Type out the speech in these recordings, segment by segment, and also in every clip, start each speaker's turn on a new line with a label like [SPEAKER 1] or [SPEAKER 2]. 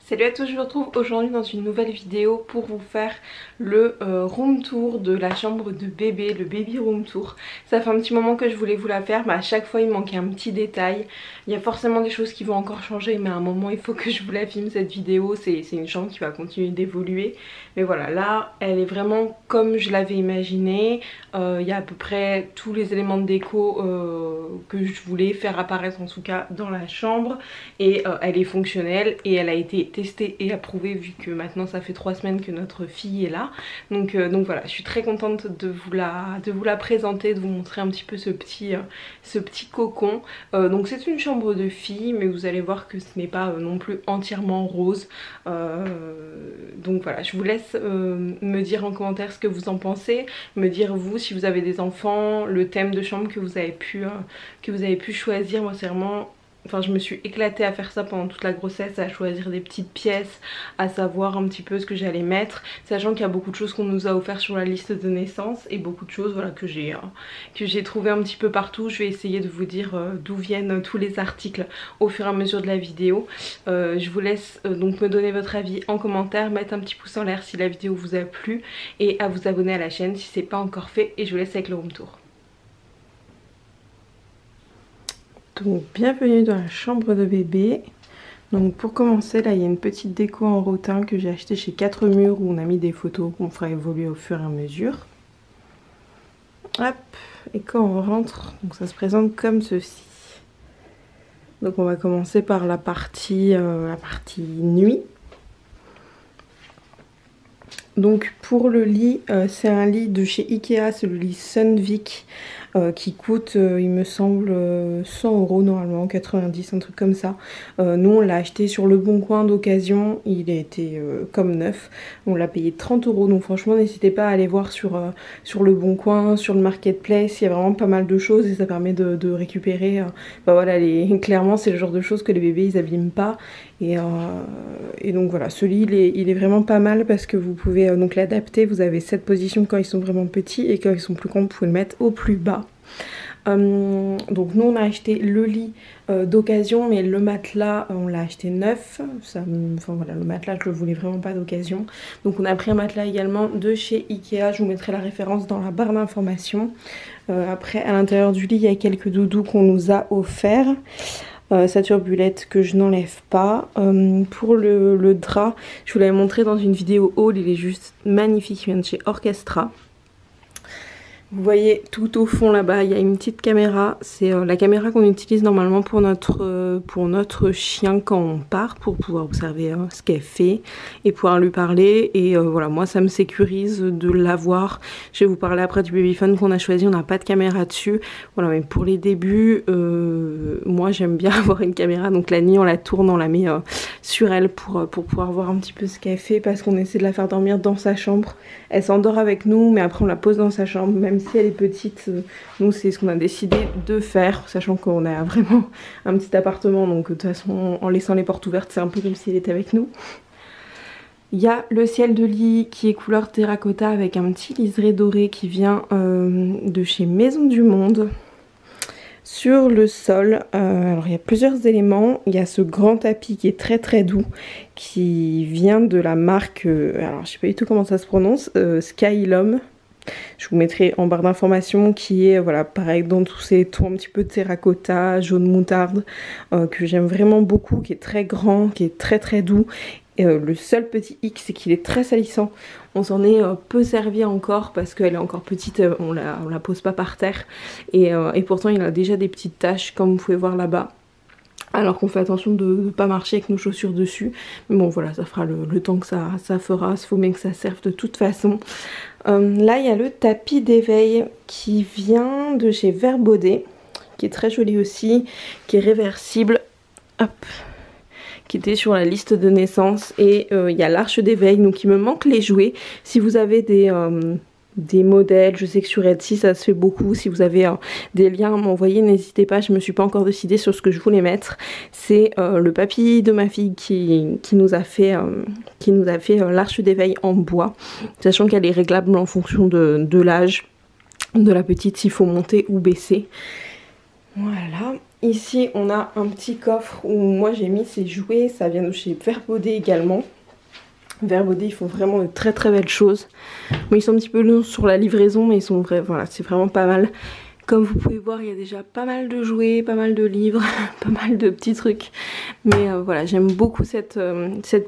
[SPEAKER 1] Salut à tous, je vous retrouve aujourd'hui dans une nouvelle vidéo pour vous faire le room tour de la chambre de bébé, le baby room tour. Ça fait un petit moment que je voulais vous la faire, mais à chaque fois il manquait un petit détail. Il y a forcément des choses qui vont encore changer, mais à un moment il faut que je vous la filme cette vidéo. C'est une chambre qui va continuer d'évoluer. Mais voilà, là elle est vraiment comme je l'avais imaginé. Il y a à peu près tous les éléments de déco que je voulais faire apparaître en tout cas dans la chambre. Et elle est fonctionnelle et elle a été testée et approuvée vu que maintenant ça fait 3 semaines que notre fille est là. Donc voilà, je suis très contente de vous la présenter, de vous montrer un petit peu ce petit cocon. Donc c'est une chambre de fille, mais vous allez voir que ce n'est pas non plus entièrement rose. Donc voilà, je vous laisse me dire en commentaire ce que vous en pensez, me dire vous si vous avez des enfants, le thème de chambre que vous avez pu choisir. Moi c'est vraiment... Enfin je me suis éclatée à faire ça pendant toute la grossesse, à choisir des petites pièces, à savoir un petit peu ce que j'allais mettre, sachant qu'il y a beaucoup de choses qu'on nous a offert sur la liste de naissance et beaucoup de choses voilà, que j'ai trouvé un petit peu partout. Je vais essayer de vous dire d'où viennent tous les articles au fur et à mesure de la vidéo. Je vous laisse donc me donner votre avis en commentaire, mettre un petit pouce en l'air si la vidéo vous a plu et à vous abonner à la chaîne si c'est pas encore fait, et je vous laisse avec le room tour. Donc bienvenue dans la chambre de bébé. Donc pour commencer, là il y a une petite déco en rotin que j'ai acheté chez 4 murs où on a mis des photos qu'on fera évoluer au fur et à mesure. Hop, et quand on rentre, donc ça se présente comme ceci. Donc on va commencer par la partie nuit. Donc pour le lit, c'est un lit de chez Ikea, c'est le lit Sunvik qui coûte il me semble 100 € normalement, 90, un truc comme ça. Nous on l'a acheté sur le bon coin d'occasion, il a été comme neuf, on l'a payé 30 €, donc franchement n'hésitez pas à aller voir sur le bon coin, sur le marketplace, il y a vraiment pas mal de choses et ça permet de récupérer, bah voilà, clairement c'est le genre de choses que les bébés ils abîment pas. Et donc voilà, ce lit il est vraiment pas mal parce que vous pouvez donc l'adapter. Vous avez cette position quand ils sont vraiment petits et quand ils sont plus grands vous pouvez le mettre au plus bas. Donc nous on a acheté le lit d'occasion, mais le matelas on l'a acheté neuf. Enfin voilà, le matelas je le voulais vraiment pas d'occasion. Donc on a pris un matelas également de chez Ikea, je vous mettrai la référence dans la barre d'informations. Après à l'intérieur du lit il y a quelques doudous qu'on nous a offerts. Sa turbulette que je n'enlève pas. Pour le drap, je vous l'avais montré dans une vidéo haul, il est juste magnifique, il vient de chez Orchestra. Vous voyez tout au fond là-bas, il y a une petite caméra. C'est la caméra qu'on utilise normalement pour notre chien quand on part, pour pouvoir observer ce qu'elle fait et pouvoir lui parler. Et voilà, moi ça me sécurise de l'avoir. Je vais vous parler après du babyphone qu'on a choisi, on n'a pas de caméra dessus. Voilà, mais pour les débuts, moi j'aime bien avoir une caméra. Donc la nuit on la tourne, on la met sur elle pour pouvoir voir un petit peu ce qu'elle fait, parce qu'on essaie de la faire dormir dans sa chambre. Elle s'endort avec nous, mais après on la pose dans sa chambre, même si elle est petite. Nous c'est ce qu'on a décidé de faire, sachant qu'on a vraiment un petit appartement, donc de toute façon en laissant les portes ouvertes c'est un peu comme s'il était avec nous. Il y a le ciel de lit qui est couleur terracotta avec un petit liseré doré qui vient de chez Maison du Monde. Sur le sol, alors il y a plusieurs éléments. Il y a ce grand tapis qui est très très doux, qui vient de la marque, alors je sais pas du tout comment ça se prononce, Skylum. Je vous mettrai en barre d'informations, qui est voilà pareil dans tous ces tons un petit peu terracotta, jaune moutarde, que j'aime vraiment beaucoup, qui est très grand, qui est très très doux. Et le seul petit hic c'est qu'il est très salissant. On s'en est peu servi encore parce qu'elle est encore petite, on la pose pas par terre. Et pourtant il a déjà des petites taches comme vous pouvez voir là-bas. Alors qu'on fait attention de ne pas marcher avec nos chaussures dessus. Mais bon voilà, ça fera le temps que ça fera, il faut bien que ça serve de toute façon. Là il y a le tapis d'éveil qui vient de chez Verbaudet, qui est très joli aussi, qui est réversible. Hop, qui était sur la liste de naissance. Et il y a l'arche d'éveil, donc il me manque les jouets. Si vous avez des modèles, je sais que sur Etsy ça se fait beaucoup, si vous avez des liens à m'envoyer n'hésitez pas, je me suis pas encore décidée sur ce que je voulais mettre. C'est le papy de ma fille qui nous a fait l'arche d'éveil en bois, sachant qu'elle est réglable en fonction de l'âge de la petite, s'il faut monter ou baisser. Voilà, ici on a un petit coffre où moi j'ai mis ces jouets, ça vient de chez Verbaudet également. Verbaudet, ils font vraiment de très très belles choses. Bon, ils sont un petit peu longs sur la livraison, mais ils sont vrais, voilà, c'est vraiment pas mal. Comme vous pouvez voir, il y a déjà pas mal de jouets, pas mal de livres, pas mal de petits trucs. Mais voilà, j'aime beaucoup cette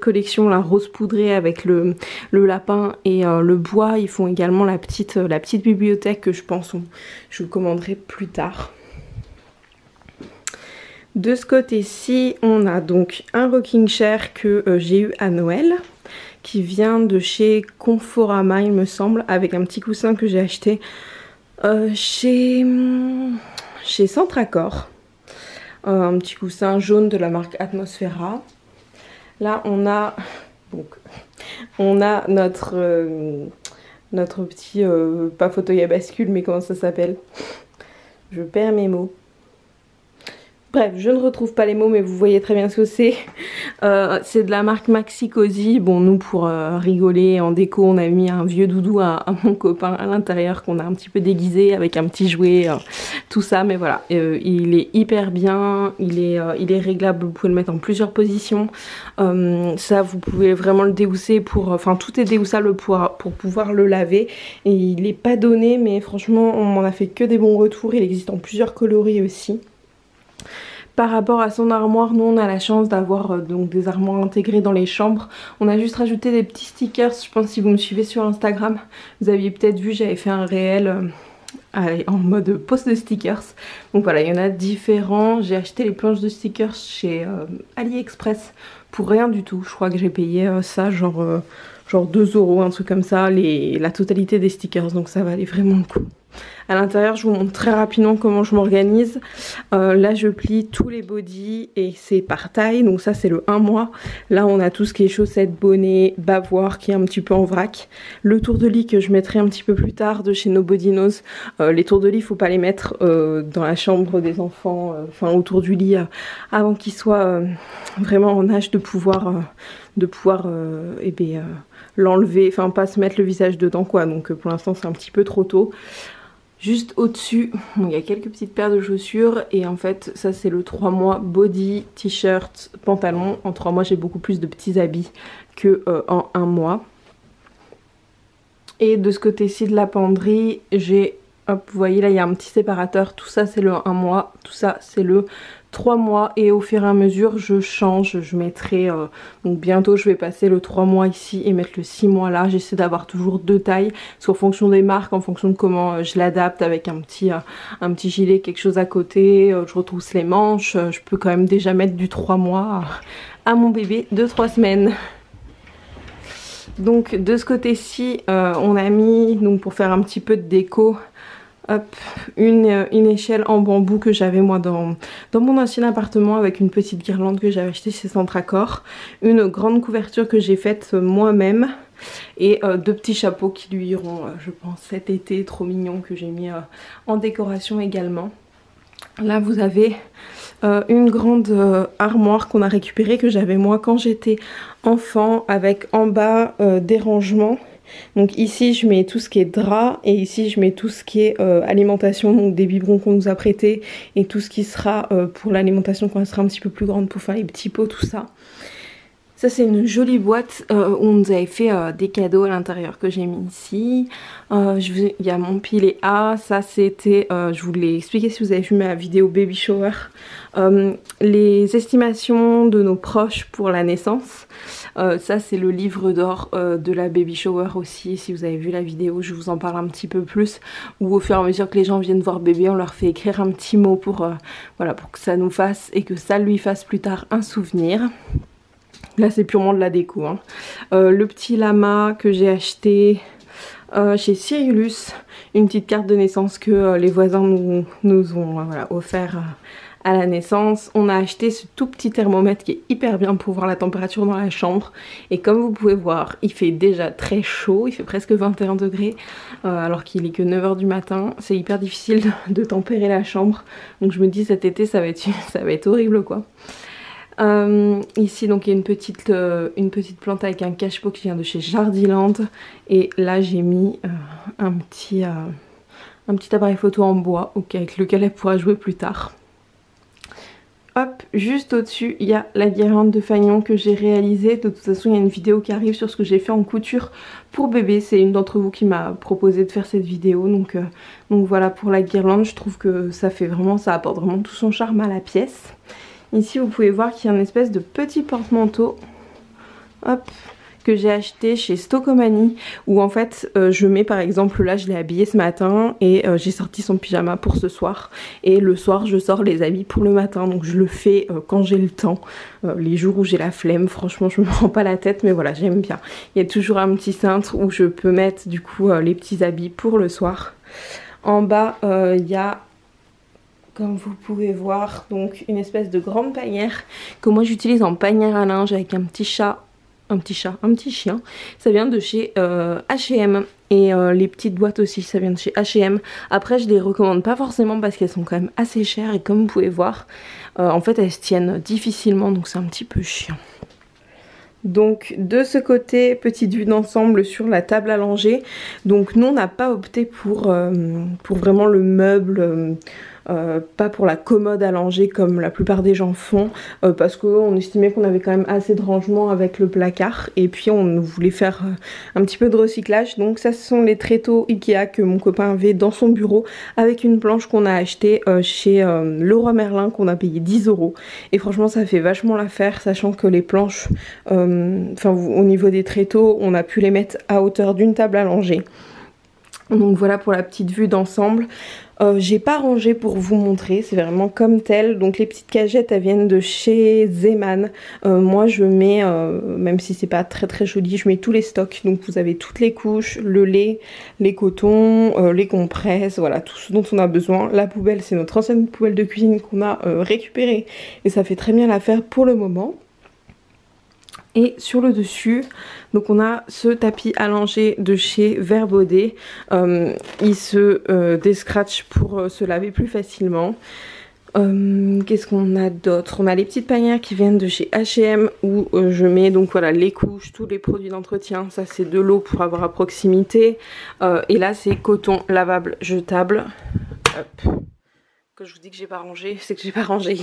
[SPEAKER 1] collection, la rose poudrée avec le lapin et le bois. Ils font également la petite bibliothèque que je pense je vous commanderai plus tard. De ce côté-ci, on a donc un rocking chair que j'ai eu à Noël, qui vient de chez Conforama il me semble, avec un petit coussin que j'ai acheté chez Centracor. Un petit coussin jaune de la marque Atmosfera. Là on a notre petit, pas fauteuil à bascule, mais comment ça s'appelle? Je perds mes mots. Bref, je ne retrouve pas les mots, mais vous voyez très bien ce que c'est. C'est de la marque Maxi Cozy. Bon, nous, pour rigoler, en déco, on a mis un vieux doudou à mon copain à l'intérieur qu'on a un petit peu déguisé avec un petit jouet, tout ça. Mais voilà, il est hyper bien, il est réglable, vous pouvez le mettre en plusieurs positions. Ça, vous pouvez vraiment le déhousser pour... Enfin, tout est déhoussable pour pouvoir le laver. Et il n'est pas donné, mais franchement, on m'en a fait que des bons retours. Il existe en plusieurs coloris aussi. Par rapport à son armoire, nous on a la chance d'avoir donc des armoires intégrées dans les chambres. On a juste rajouté des petits stickers, je pense que si vous me suivez sur Instagram, vous aviez peut-être vu, j'avais fait un réel en mode post de stickers. Donc voilà, il y en a différents. J'ai acheté les planches de stickers chez AliExpress pour rien du tout. Je crois que j'ai payé ça genre 2 €, un truc comme ça, la totalité des stickers, donc ça valait vraiment le coup. À l'intérieur, je vous montre très rapidement comment je m'organise. Là, je plie tous les bodys et c'est par taille. Donc ça, c'est le 1 mois. Là, on a tout ce qui est chaussettes, bonnets, bavoirs qui est un petit peu en vrac. Le tour de lit que je mettrai un petit peu plus tard de chez Nobodinos. Les tours de lit, il ne faut pas les mettre dans la chambre des enfants, enfin autour du lit, avant qu'ils soient vraiment en âge de pouvoir l'enlever, enfin pas se mettre le visage dedans quoi. Donc pour l'instant, c'est un petit peu trop tôt. Juste au-dessus, il y a quelques petites paires de chaussures et en fait ça c'est le 3 mois body, t-shirt, pantalon. En 3 mois j'ai beaucoup plus de petits habits que en 1 mois. Et de ce côté-ci de la penderie, j'ai, hop, vous voyez là il y a un petit séparateur. Tout ça c'est le 1 mois, tout ça c'est le 3 mois et au fur et à mesure je change, je mettrai, donc bientôt je vais passer le 3 mois ici et mettre le 6 mois là. J'essaie d'avoir toujours 2 tailles, soit en fonction des marques, en fonction de comment je l'adapte avec un petit gilet, quelque chose à côté, je retrousse les manches, je peux quand même déjà mettre du 3 mois à mon bébé de 3 semaines. Donc de ce côté-ci, on a mis, donc pour faire un petit peu de déco, hop, une échelle en bambou que j'avais moi dans mon ancien appartement avec une petite guirlande que j'avais achetée chez Centracor. Une grande couverture que j'ai faite moi-même et 2 petits chapeaux qui lui iront, je pense, cet été, trop mignons, que j'ai mis en décoration également. Là vous avez une grande armoire qu'on a récupérée, que j'avais moi quand j'étais enfant, avec en bas des rangements. Donc ici je mets tout ce qui est drap et ici je mets tout ce qui est alimentation, donc des biberons qu'on nous a prêtés et tout ce qui sera pour l'alimentation quand elle sera un petit peu plus grande pour faire les petits pots, tout ça. Ça c'est une jolie boîte où on nous avait fait des cadeaux à l'intérieur que j'ai mis ici. Il y a mon pilet A, ça c'était, je vous l'ai expliqué si vous avez vu ma vidéo baby shower, les estimations de nos proches pour la naissance. Ça c'est le livre d'or de la baby shower aussi, si vous avez vu la vidéo je vous en parle un petit peu plus, où au fur et à mesure que les gens viennent voir bébé on leur fait écrire un petit mot pour, voilà, pour que ça nous fasse et que ça lui fasse plus tard un souvenir. Là c'est purement de la déco, hein. Le petit lama que j'ai acheté chez Cyrillus, une petite carte de naissance que les voisins nous ont voilà, offert à la naissance. On a acheté ce tout petit thermomètre qui est hyper bien pour voir la température dans la chambre. Et comme vous pouvez voir, il fait déjà très chaud, il fait presque 21 degrés alors qu'il est que 9 h du matin. C'est hyper difficile de tempérer la chambre. Donc je me dis cet été ça va être horrible quoi. Ici donc il y a une petite plante avec un cache-pot qui vient de chez Jardiland. Et là j'ai mis un petit appareil photo en bois avec lequel elle pourra jouer plus tard. hop, juste au-dessus, il y a la guirlande de fanion que j'ai réalisée. De toute façon, il y a une vidéo qui arrive sur ce que j'ai fait en couture pour bébé. C'est une d'entre vous qui m'a proposé de faire cette vidéo. Donc voilà pour la guirlande. Je trouve que ça apporte vraiment tout son charme à la pièce. Ici, vous pouvez voir qu'il y a une espèce de petit porte-manteau. Hop, que j'ai acheté chez Stockomanie, où en fait je mets par exemple, là je l'ai habillé ce matin et j'ai sorti son pyjama pour ce soir, et le soir je sors les habits pour le matin, donc je le fais quand j'ai le temps, les jours où j'ai la flemme, franchement je me prends pas la tête, mais voilà, j'aime bien. Il y a toujours un petit cintre où je peux mettre du coup les petits habits pour le soir. En bas il y a, comme vous pouvez voir, donc une espèce de grande panière que moi j'utilise en panière à linge avec un petit chien. Ça vient de chez H&M, et les petites boîtes aussi, ça vient de chez H&M. Après je les recommande pas forcément parce qu'elles sont quand même assez chères, et comme vous pouvez voir en fait elles se tiennent difficilement, donc c'est un petit peu chiant. Donc de ce côté, petite vue d'ensemble sur la table à langer. Donc nous on n'a pas opté pour vraiment le meuble, pas pour la commode à langer comme la plupart des gens font, parce qu'on estimait qu'on avait quand même assez de rangement avec le placard, et puis on voulait faire un petit peu de recyclage. Donc ça, ce sont les tréteaux Ikea que mon copain avait dans son bureau, avec une planche qu'on a achetée chez Leroy Merlin, qu'on a payé 10 €, et franchement ça fait vachement l'affaire, sachant que les planches, au niveau des tréteaux, on a pu les mettre à hauteur d'une table à langer. Donc voilà pour la petite vue d'ensemble. J'ai pas rangé pour vous montrer, c'est vraiment comme tel. Donc les petites cagettes, elles viennent de chez Zeman. Moi je mets, même si c'est pas très joli, je mets tous les stocks. Donc vous avez toutes les couches, le lait, les cotons, les compresses, voilà, tout ce dont on a besoin. La poubelle, c'est notre ancienne poubelle de cuisine qu'on a récupérée, et ça fait très bien l'affaire pour le moment. Et sur le dessus, donc on a ce tapis allongé de chez Verbaudet. Il se déscratche pour se laver plus facilement. Qu'est-ce qu'on a d'autre? On a les petites panières qui viennent de chez H&M, où je mets donc voilà les couches, tous les produits d'entretien. Ça c'est de l'eau pour avoir à proximité. Et là c'est coton lavable jetable. Hop. Que je vous dis que j'ai pas rangé, c'est que j'ai pas rangé.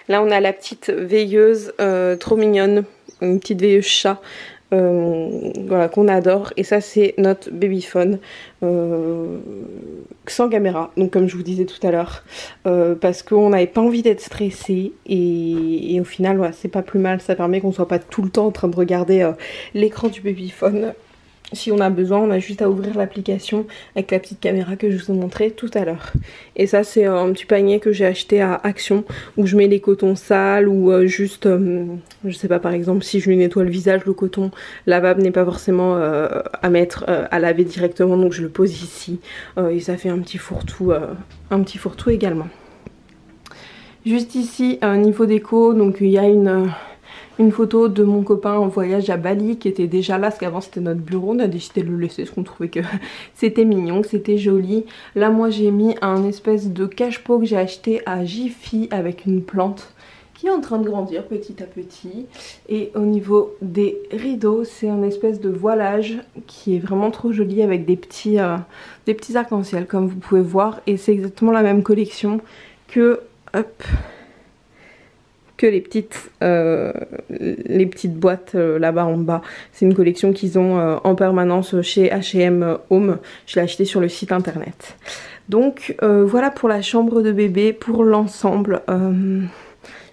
[SPEAKER 1] Là on a la petite veilleuse trop mignonne, une petite veilleuse chat, voilà, qu'on adore. Et ça c'est notre babyphone sans caméra, donc comme je vous disais tout à l'heure, parce qu'on n'avait pas envie d'être stressé, et au final voilà, c'est pas plus mal, ça permet qu'on soit pas tout le temps en train de regarder l'écran du babyphone. Si on a besoin, on a juste à ouvrir l'application avec la petite caméra que je vous ai montré tout à l'heure. Et ça c'est un petit panier que j'ai acheté à Action, où je mets les cotons sales, ou juste, je sais pas, par exemple si je lui nettoie le visage, le coton lavable n'est pas forcément à mettre à laver directement, donc je le pose ici, et ça fait un petit fourre-tout également. Juste ici, niveau déco, donc il y a une photo de mon copain en voyage à Bali qui était déjà là, parce qu'avant c'était notre bureau, on a décidé de le laisser parce qu'on trouvait que c'était mignon, que c'était joli. Là moi j'ai mis un espèce de cache-pot que j'ai acheté à Jiffy avec une plante qui est en train de grandir petit à petit. Et au niveau des rideaux, c'est un espèce de voilage qui est vraiment trop joli avec des petits arcs-en-ciel comme vous pouvez voir, et c'est exactement la même collection que, hop, que les petites boîtes là-bas en bas. C'est une collection qu'ils ont en permanence chez H&M Home. Je l'ai acheté sur le site internet. Donc voilà pour la chambre de bébé, pour l'ensemble.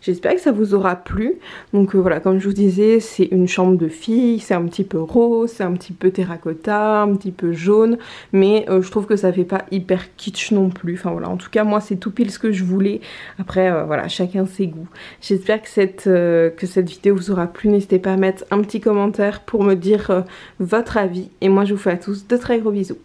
[SPEAKER 1] J'espère que ça vous aura plu. Donc voilà, comme je vous disais, c'est une chambre de fille, c'est un petit peu rose, c'est un petit peu terracotta, un petit peu jaune, mais je trouve que ça fait pas hyper kitsch non plus. Enfin voilà, en tout cas moi c'est tout pile ce que je voulais. Après voilà, chacun ses goûts. J'espère que cette vidéo vous aura plu. N'hésitez pas à mettre un petit commentaire pour me dire votre avis. Et moi je vous fais à tous de très gros bisous.